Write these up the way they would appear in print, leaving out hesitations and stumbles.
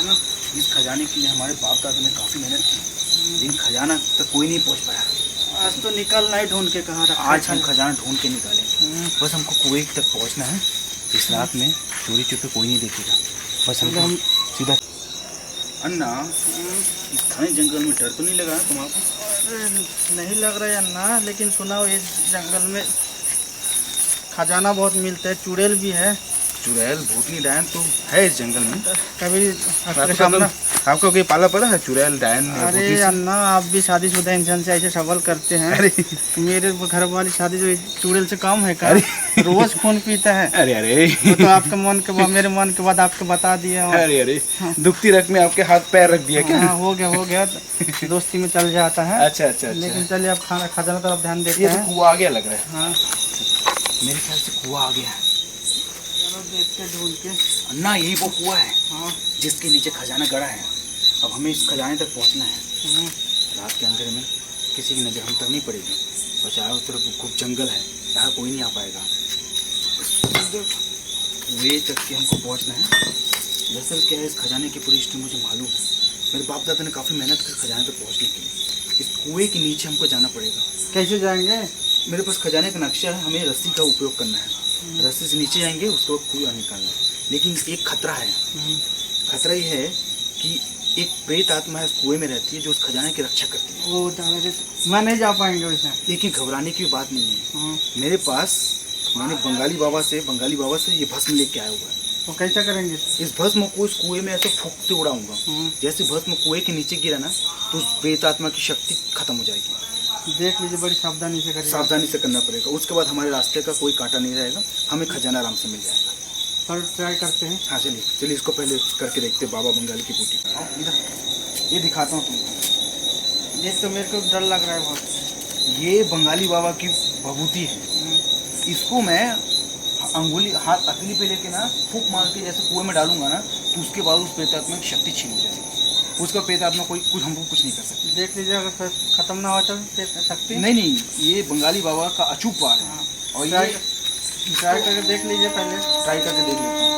खजाना। इस खजाने के लिए हमारे बाप दादा ने काफ़ी मेहनत की, लेकिन खजाना तक कोई नहीं पहुंच पाया। आज तो निकलना ही ढूंढ के कहाँ रखा। आज हम खजाना ढूंढ के निकाले, बस हमको कुएं तक पहुंचना है। इस रात में चोरी चुपे कोई नहीं देखेगा, बस हम सीधा। अन्ना, इस घने जंगल में डर तो नहीं लगा तुम्हारा? अरे नहीं लग रहा है अन्ना, लेकिन सुना हो इस जंगल में खजाना बहुत मिलता है, चुड़ैल भी है। चुड़ैल भूतनी डायन तो है इस जंगल में। कभी आपके आपको सामने आपको कोई पाला पता है चुड़ैल डायन? अरे अन्ना, आप भी शादीशुदा इंसान से ऐसे सवाल करते हैं। अरे मेरे घर वाली शादी जो चुड़ैल से काम है क्या? रोज खून पीता है। अरे अरे वो तो आपके मन के बाद, मेरे मन के बाद आपको बता दिया। अरे अरे दुखती रख में आपके हाथ पैर रख दिया क्या? हाँ, हो गया दोस्ती में चल जाता है। अच्छा। लेकिन चलिए अब खाना खजाना तरफ ध्यान देते ये हैं। तो कुआं आ गया लग रहा है। हाँ, मेरे ख्याल से कुआं आ गया है। चलो देखते ढूंढ के। अन्ना, यही वो कुआं है हाँ, जिसके नीचे खजाना गड़ा है। अब हमें इस खजाने तक पहुंचना है। रात के अंधेरे में किसी की नज़र हम तक नहीं पड़ेगी, और चारों तरफ खूब जंगल है, यहाँ कोई नहीं आ पाएगा। कुएं तक के हमको पहुंचना है। दरअसल क्या है, इस खजाने की पूरी हिस्ट्री मुझे मालूम है। मेरे बाप दादा ने काफ़ी मेहनत की खजाने तक पहुंचने के लिए। इस कुएं के नीचे हमको जाना पड़ेगा। कैसे जाएंगे? मेरे पास खजाने का नक्शा है, हमें रस्सी का उपयोग करना है। रस्सी से नीचे जाएंगे, उसको कुआं निकालना है। लेकिन एक खतरा है। खतरा ये है कि एक प्रेत आत्मा इस कुएं में रहती है जो उस खजाने की रक्षा करती है। वो मैं नहीं जा पाएंगे वैसे। लेकिन घबराने की बात नहीं है। मेरे पास मैंने बंगाली बाबा से ये भस्म लेके आया हुआ है। तो कैसा करेंगे? इस भस्म को इस कुएं में ऐसे फूंकते उड़ाऊंगा। जैसे भस्म कुएं के नीचे गिरा ना, तो उस प्रेत आत्मा की शक्ति खत्म हो जाएगी। देख लीजिए, बड़ी सावधानी से करिए। सावधानी से करना पड़ेगा। उसके बाद हमारे रास्ते का कोई कांटा नहीं रहेगा, हमें खजाना आराम से मिल जाएगा। पर ट्राई करते हैं। हाँ चलिए इसको पहले करके देखते हैं। बाबा बंगाली की बूटी इधर, ये दिखाता हूँ तुमको। देख तो मेरे को डर लग रहा है बहुत। ये बंगाली बाबा की भभूति है। इसको मैं अंगुली हाथ अकेली पे लेके ना फूंक मार के जैसे कुएं में डालूंगा ना, तो उसके बाद उस प्रेतात्मा की शक्ति छीन हो जाएगी। उसका प्रेतात्मा कोई कुछ हमको कुछ नहीं कर सकता। देख लीजिए, अगर खत्म ना हो तो शक्ति नहीं, ये बंगाली बाबा का अचूक पार है। और ये ट्राई करके देख लीजिए, पहले ट्राई करके देख लेता हूँ।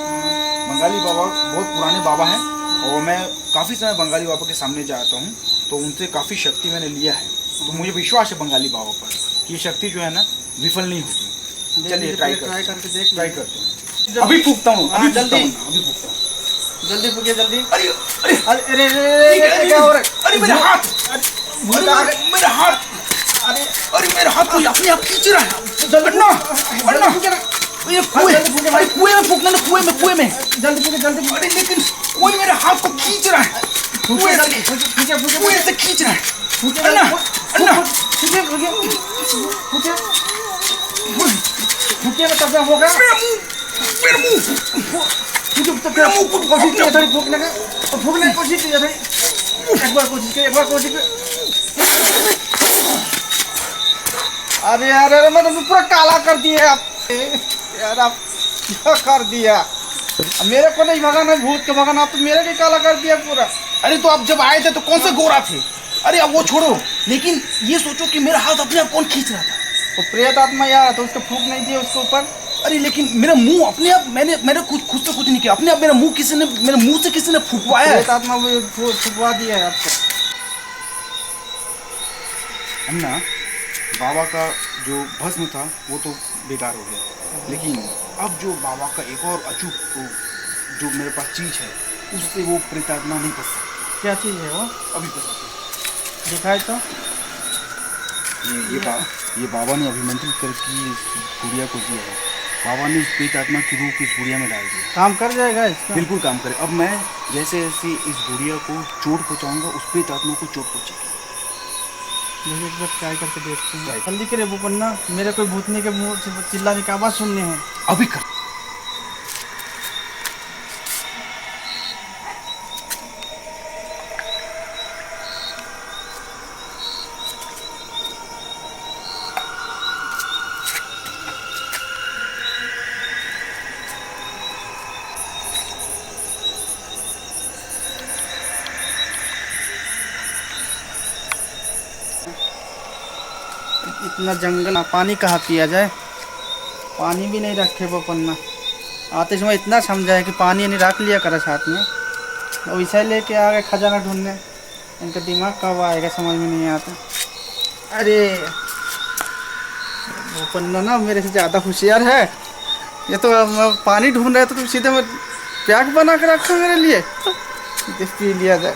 बंगाली बाबा बहुत पुराने बाबा हैं, और मैं काफ़ी समय बंगाली बाबा के सामने जाता हूँ, तो उनसे काफ़ी शक्ति मैंने लिया है। तो मुझे विश्वास है बंगाली बाबा पर कि ये शक्ति जो है ना विफल नहीं होगी। चलिए ट्राई करके देख ट्राई करते हैं। अभी फूकता हूँ, जल्दी अभी फूकता हूँ। जल्दी फूकिए, जल्दी। अरे अरे अरे अरे क्या हो रहा है? अरे मेरे हाथ, मेरे हाथ, अरे मेरे हाथ कोई अपने आप खींच रहा है। अन्ना, ये कुएं में फूकना ना, कुएं में जल्दी। अरे लेकिन कोई मेरे हाथ को खींच रहा है, कुएं से खींच रहा है। अन्ना फूकिए ना, तब होगा। मेरा मुंह फूकने की कोशिश कीजिए थोड़ी। एक बार कोशिश कीजिए। अरे मैं तो पूरा काला कर दिया आप यार। आप क्या कर दिया? मेरे को नहीं भगाना, भूत के भगाना, आप तो मेरे भी काला कर दिया पूरा। अरे तो आप जब आए थे तो कौन सा गोरा थे? अरे अब वो छोड़ो, लेकिन ये सोचो कि मेरा हाथ अपने आप कौन खींच रहा था? वो प्रेत आत्मा यार, तो उसको फूक नहीं दिया उसके ऊपर। अरे लेकिन मेरा मुंह अपने आप, मैंने खुद से कुछ नहीं किया। अपने आप मेरे मुंह से किसी ने फूकवाया है। प्रेत आत्मा वो फूकवा दिया है आपको। अन्ना, बाबा का जो भस्म था वो तो बेकार हो गया, लेकिन अब जो बाबा का एक और अचूक जो मेरे पास चीज़ है, उससे वो प्रेतात्मा नहीं बच सकती। क्या चीज़ है वो? अभी बताते दिखाए तो। ये बाबा ने अभिमंत्रित करके इस गुड़िया को दिया है। बाबा ने इस प्रेतात्मा की रूह को इस गुड़िया में डाल दिया। काम कर जाएगा इसका? बिल्कुल काम करे। अब मैं जैसे जैसे इस गुड़िया को चोट पहुँचाऊँगा, उस प्रेतात्मा को चोट पहुँचेगी। मुझे एक बार ट्राई करके देखते हैं। जल्दी करे वो पन्ना, मेरे कोई भूतने के मुंह से चिल्लाने की आवाज़ सुननी है। अभी कर। इतना जंगल, पानी कहाँ पिया जाए? पानी भी नहीं रखे वो पन्ना। आते समय इतना समझा है कि पानी नहीं रख लिया कर साथ में। वैसे लेके आ गए खजाना ढूंढने। इनका दिमाग कब आएगा समझ में नहीं आता। अरे वो पन्ना ना मेरे से ज़्यादा होशियार है। ये तो मैं पानी ढूंढ रहा था तो सीधे मैं प्याग बना कर रखा मेरे लिए, सीधे पी लिया जाए।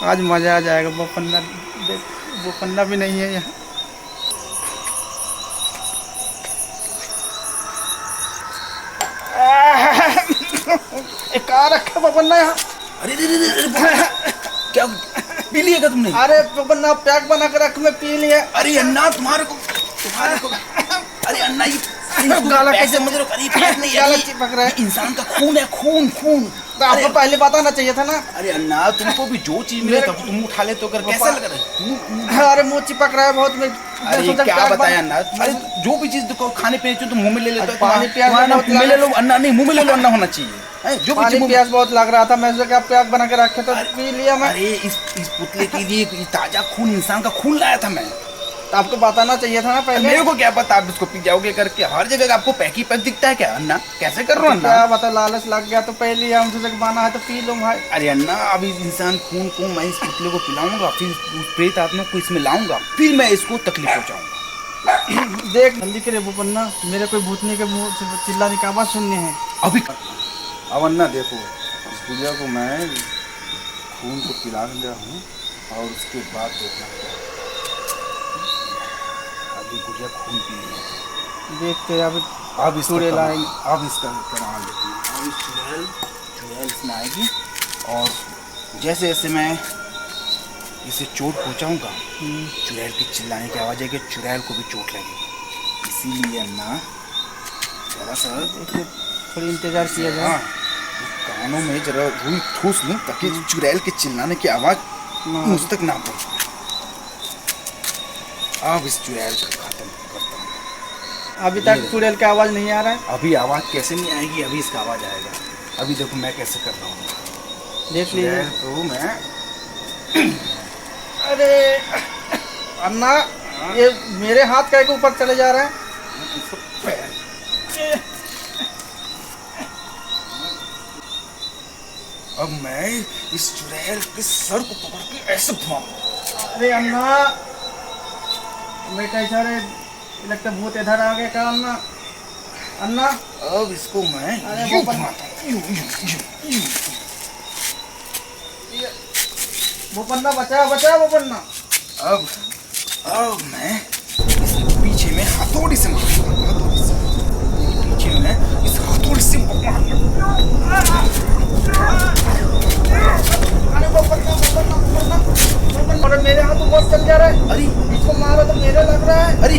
आज मज़ा आ जाएगा। वो पन्ना देख, वो पन्ना भी नहीं है यहाँ। कहाँ रखा वो पन्ना यहाँ? अरे क्या पी लिएगा तुमने? अरे वो पन्ना प्याग बना कर रख, मैं पी लिया। अरे अन्ना तुम्हारे को अरे अन्ना ये गाला पैसे कैसे मुझे रोक, अरे पैसे नहीं गाला है, चिपक रहा है। ये इंसान का खून है, खून खून। तो आपको पहले बताना चाहिए था ना। अरे अन्ना तुमको भी जो चीज मिले तब तुम उठा ले तो कर कैसा लग रहा है? अरे मुंह चिपक रहा है बहुत। मैं अरे सोचा क्या प्याग बताया अन्ना, अरे जो भी चीज देखो खाने पीने की तुम मुंह में ले लेते हो। पानी प्यास तुम्हारा बहुत मुंह में ले लगा। लो अन्ना, नहीं मुंह में ले लो अन्ना होना चाहिए है, जो भी पानी चीज प्यास बहुत लग रहा था। मैं सोचा प्याग बना के रखे तो पी लिया मैं। अरे इस पुतले के लिए ताजा खून, इंसान का खून लाया था मैं। तो आपको बताना चाहिए था ना पहले। मेरे को क्या पता आप इसको पी जाओगे करके। हर जगह आपको पैक ही पैक दिखता है क्या अन्ना? कैसे कर रहा हूँ अन्ना? क्या बता, लालच लग गया तो पहले ही हम सोचे बाना है तो पी लो भाई। अरे अन्ना अभी इंसान खून को मैं इस पुतले को पिलाऊंगा, फिर उस प्रेत आत्मा को इसमें लाऊंगा, फिर मैं इसको तकलीफ पहुंचाऊंगा। देख जल्दी करे वो पन्ना, मेरे कोई भूतनी के मुंह से चिल्लाने की आवाज सुननी है अभी। अब अन्ना देखो, इस गुड़िया को मैं खून को पिला लिया हूँ और उसके बाद देखना क्या। अभी गुड़िया खून पी रही है। देखते हैं अभी। अब इसका चुड़ैल आएगी। अब इसका कमाल देखिए। अब इस चुड़ैल इसमें आएगी और जैसे जैसे मैं इसे चोट पहुंचाऊंगा, चुड़ैल के चिल्लाने की आवाज़ आएगी, चुड़ैल को भी चोट लगेगी। इसीलिए अन्ना जरा सा देखिए थोड़ी इंतजार किया जाए। हाँ, कानों में जरा रुई ठूस लूँ ताकि चुड़ैल के चिल्लाने की आवाज़ मुझ तक ना पहुंचे। अब इस चुड़ैल को खत्म करता हूँ। अभी तक चुड़ैल की आवाज नहीं आ रहा है। अभी आवाज़ कैसे नहीं आएगी? अभी इसका आवाज़ आएगा। अभी देखो मैं कैसे कर रहा हूँ। देख लीजिए। चुड़ैल को मैं अरे अन्ना, ये मेरे हाथ का के ऊपर चले जा रहा है। अब मैं इस चुड़ैल के सर को पकड़ के ऐसे घुमाऊंगा। अरे अन्ना, मैं कैसा रे, लगता भूत इधर आ गया क्या अन्ना? अन्ना अब इसको मैं अरे यूं वो घुमाता हूँ, यूं। वो पन्ना बचा बचा वो पन्ना। अब मैं इसके पीछे में हथौड़ी से मारूंगा, हथौड़ी से। पीछे में इस हथौड़ी से मारूंगा। अरे वो पन्ना, वो पन्ना, वो पन्ना, वो पन्ना। अरे मेरे हाथ तो बहुत चल जा रहा है। अरे इसको मारो तो मेरे लग रहा है। अरे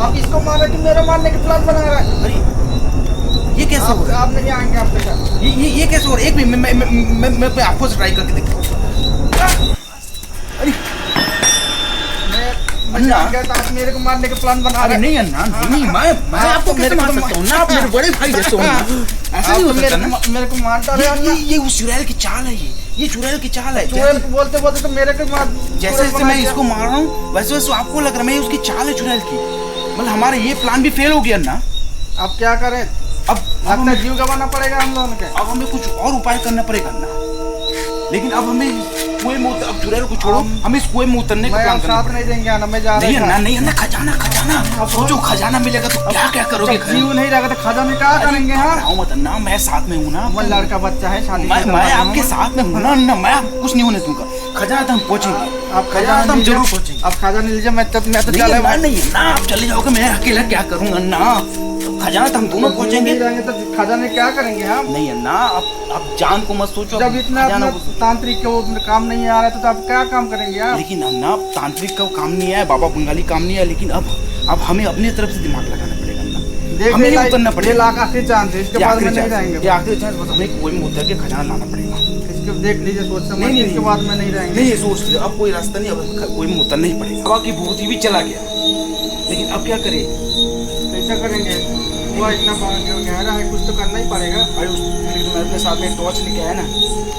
आप इसको मारो कि मेरे मारने की प्लान बना रहा है। अरे ये कैसे हो रहा आप नहीं आएंगे आपके साथ। है? ये कैसे हो रहा है? एक मिनट मैं आपको से ट्राई करके देखता हूँ। अरे मैं अन्ना। जान गया था आप मेरे को मारने का प्लान बना अरे रहे नहीं अन्ना, नहीं मैं आपको कैसे मार सकता हूँ ना? आप मेरे बड़े भाई जैसे हो ना। ऐसा नहीं हो सकता ना। मेरे को मार डाले अन्ना। ये उस चुड़ैल की चाल है। ये चुड़ैल की चाल है। चुड़ैल को बोलते बोलते तो मेरे को मार। जैसे जैसे मैं इसको मार रहा हूँ वैसे वैसे आपको लग रहा है मैं उसकी चाल है चुड़ैल की। मतलब हमारा ये प्लान भी फेल हो गया ना। अब क्या करें? अब अपना जीव गंवाना पड़ेगा हम लोगों के। अब हमें कुछ और उपाय करना पड़ेगा ना। लेकिन अब हमें कुएं में अब चुड़ैल को छोड़ो, हम इस कुएं में उतरने का मैं प्लान आप करना साथ नहीं देंगे आना, मैं जा नहीं रहा अन्ना, नहीं अन्ना, खजाना अब सोचो खजाना मिलेगा तो क्या क्या करोगे? जीव नहीं रहेगा तो खजाने क्या करेंगे? हाँ घबराओ मत अन्ना, मैं साथ में हूँ ना। वो लड़का बच्चा है शादी मैं आपके साथ में हूँ ना अन्ना, मैं आपको कुछ नहीं होने दूंगा। खजाना तो हम पहुँचेंगे। आप खजाना तो हम जरूर पहुँचेंगे। आप खजाना लीजिए, मैं तो नहीं चला अन्ना, नहीं अन्ना, आप चले जाओगे, मैं अकेला क्या करूँगा अन्ना? खजाना तो हम दोनों पहुँचेंगे। तो खजाने क्या करेंगे हम? नहीं अन्ना, आप जान को मत सोचो। जब इतना खजाना अपना को- तांत्रिक के वो काम नहीं आ रहा है तो आप क्या काम करेंगे आप? लेकिन अन्ना तांत्रिक का काम नहीं है, बाबा बंगाली काम नहीं है, लेकिन अब हमें अपनी तरफ से दिमाग लगाना पड़ेगा अन्ना। हमें ये उतरना ये पड़ेगा। लाख आखिरी चांस है, इसके ये बाद आखिरी में नहीं चांस, रहेंगे। ये आखिरी चांस, बस हमें कुएं में उतर के खजाना लाना पड़ेगा। इसको देख लीजिए, सोच समझ नहीं, के इसके बाद में नहीं रहेंगे। नहीं ये सोच लो, अब कोई रास्ता नहीं, अब कोई में उतरना ही पड़ेगा। बाबा की भूति भी चला गया, लेकिन अब क्या करें? कैसा करेंगे? वो इतना गहरा है, कुछ तो करना ही पड़ेगा। अरे लेकिन मैं अपने साथ में टॉर्च लेके आया ना,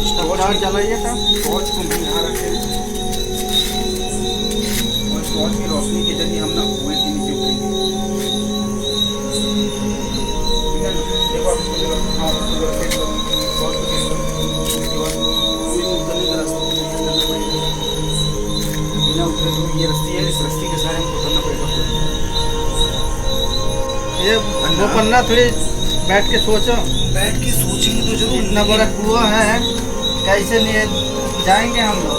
इस टॉर्च जलाइए तब। टॉर्च को हम यहाँ रखे और इस टॉर्च की रोशनी के जरिए हम ना कुएं के नीचे उतरेंगे। ठीक है ना? देखो आप इसको जरा, हाँ, इसको जरा सेट करो। ये वो पन्ना थोड़ी बैठ के सोचो, बैठ के सोचेंगे तो जरूर। इतना बड़ा कुआं है, कैसे नहीं जाएंगे हम लोग?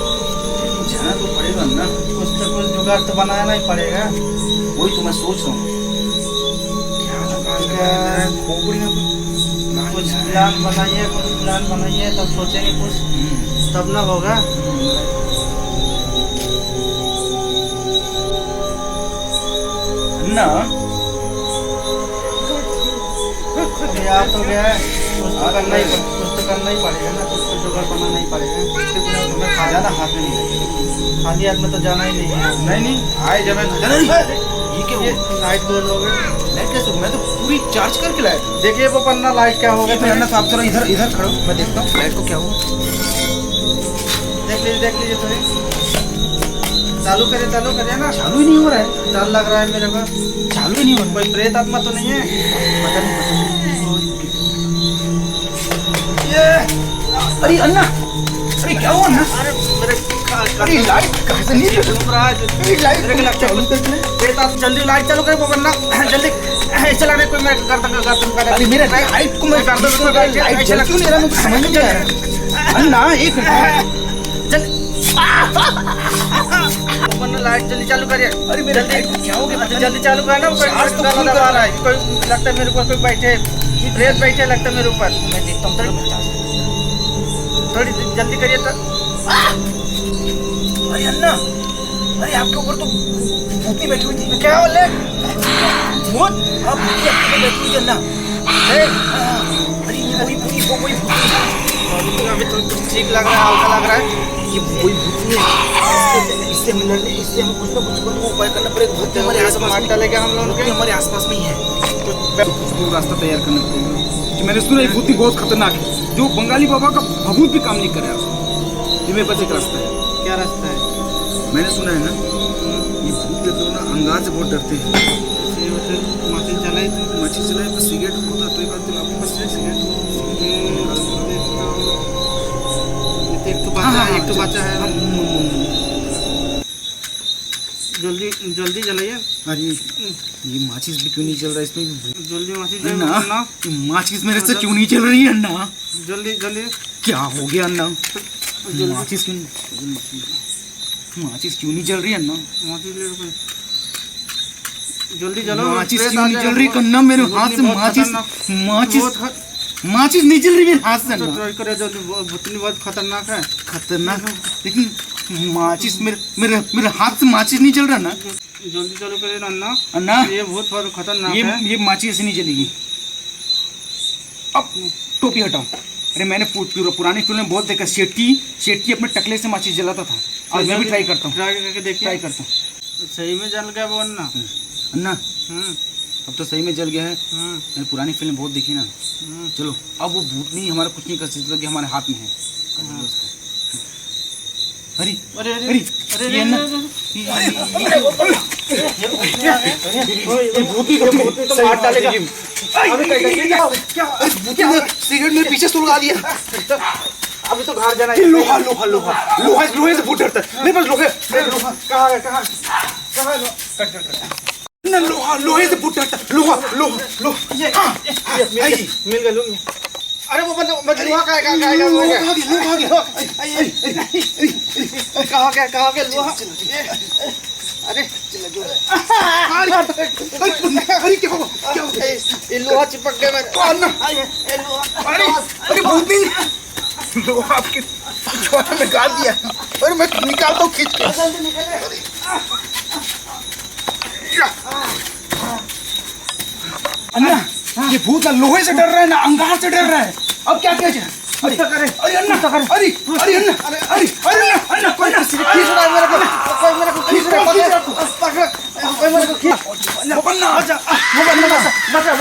जाना तो पड़ेगा अन्ना, कुछ तो कुछ जुगाड़ तो बनाना ही पड़ेगा। वही तो मैं सोच रहा हूँ। क्या खोपड़ी में कुछ प्लान बनाइए तब सोचेंगे कुछ, तब ना होगा। अन्ना अभी आ तो गया है, कुछ तो करना ही पड़ेगा ना, कुछ तो जुगाड़ बनाना ही पड़ेगा। इसके बिना तुम्हें खजाना हाथ में नहीं लगेगा। खाली हाथ में तो जाना ही नहीं है। नहीं आए जब मैं खजाना नहीं, ये क्या ये हुआ? लाइट बंद हो गई। लाइट कैसे हो? मैं तो पूरी चार्ज करके लाया था। देखिए वो पन्ना लाइट क्या हो एक मिनट गया। अन्ना साहब, थोड़ा इधर खड़ो, मैं देखता हूँ लाइट को क्या हुआ। देख लीजिए थोड़ी, चालू करे ना। चालू ही नहीं हो रहा है, डर लग रहा है मेरे को। चालू ही नहीं हो रहा कोई प्रेत आत्मा तो नहीं है? पता नहीं। ये अरे अन्ना, अरे क्या हुआ अन्ना? अरे मेरे अरे लाइट कहाँ से नहीं घूम रहा है। अरे लाइट मेरे को लगता चालू करके ले। प्रेत आत्मा, जल्दी लाइट चालू करे वो पन्ना, जल्दी ऐसे लग रहा है कोई मेरे गर्दन अरे मेरे लाइट को मैं लाइट जल क्यों नहीं रहा, मुझे समझ नहीं आ रहा। अन्ना एक मिनट, पन्ना लाइट जल्दी चालू करिए। अरे मेरे लाइट को क्या हो गया? अच्छा जल्दी चालू करना। कोई चार्ज तो गाना फुल दबा कर रहा है, कोई लगता है मेरे को, कोई बैठे प्रेत बैठे लगता है मेरे ऊपर। मैं देखता हूँ थोड़ी जल्दी करिए तो। अरे अन्ना, अरे आपके ऊपर तो भूतनी बैठी हुई थी। क्या बोले? भूत? हाँ भूतनी आपके ऊपर बैठी हुई थी अन्ना। अरे ये वही अभी तो ठीक लग रहा है, हल्का लग रहा है। ये वही भूतनी है। इससे हमें लड़ने, इससे हमें कुछ ना कुछ उपाय करना पड़ेगा। भूत हमारे आसपास मार डालेगा हम लोगों के। हमारे आसपास में ही है। तो रास्ता तैयार करना पड़ेगा। मैंने सुना ये भूतनी बहुत खतरनाक है, जो बंगाली बाबा का भभूत भी काम नहीं कर रहा। ये मेरे पास एक रास्ता है। क्या रास्ता है? मैंने सुना है ना, ये भूत लोग ना अंगार से बहुत डरते हैं। मशीन चलाई तो मच्छी चलाए तो सिगरेट होता, तो एक बात तो आपके पास है सिगरेट? एक तो बचा है, एक तो बचा है। जल्दी जलाइए। अरे ये माचिस भी क्यों नहीं चल रहा है इसमें भी? जल्दी मशीन अन्ना, ना। ये माचिस मेरे से क्यों नहीं चल रही है अन्ना? जल्दी क्या हो गया अन्ना? माचिस क्यों नहीं चल रही अन्ना? मशीन ले लो। जल्दी चलो। माचिस क्यों नहीं चल रही अन्ना? मेरे हाथ से माचिस नहीं चल रही मेरे हाथ से अन्ना। ट्राई करे जल्दी, भूतनी बहुत खतरनाक है। खतरनाक, लेकिन माचिस मेरे हाथ से माचिस नहीं चल रहा ना। जल्दी चालू करे ना अन्ना। अन्ना ये बहुत खतरनाक है। ये माचिस ऐसे नहीं चलेगी। अब टोपी हटाओ। अरे मैंने पुरानी फिल्म में बहुत देखा, शेट्टी अपने टकले से माचिस जलाता था। आज मैं भी ट्राई करता हूँ। ट्राई करके देखिए। ट्राई करता हूँ। सही में जल गया वो अन्ना। अन्ना अब तो सही में जल गया है। मैंने पुरानी फिल्म बहुत देखी ना। चलो अब वो भूतनी हमारा कुछ नहीं कर सकता, कि हमारे हाथ में है। अरे अरे ये अन्ना, भूतनी तो मार डालेगा। सिगरेट मेरे पीछे सुलगा दिया। अभी तो घर जाना है। लोहे से भूत डरता है। मेरे पास कहाँ है ना, लोहे से भूत डरता है। लोहा मिल गया लूंगी। अरे वो लोहा का कहाँ गया लोहा? अरे ये लोहा चिपक गया मेरे। अरे भूतनी लोहा आपके छोटा में गाड़ दिया। अरे मैं निकालता हूँ खींच के। अन्ना, ये भूत ना लोहे से डर रहा है ना अंगार से डर रहा है। अब क्या किया जाए? अरे अन्ना, अरे अन्ना, कोई ना खींच रहा है मेरे को, कोई मेरे को खींच रहा है। पकड़, कोई मेरे को खींच। बचा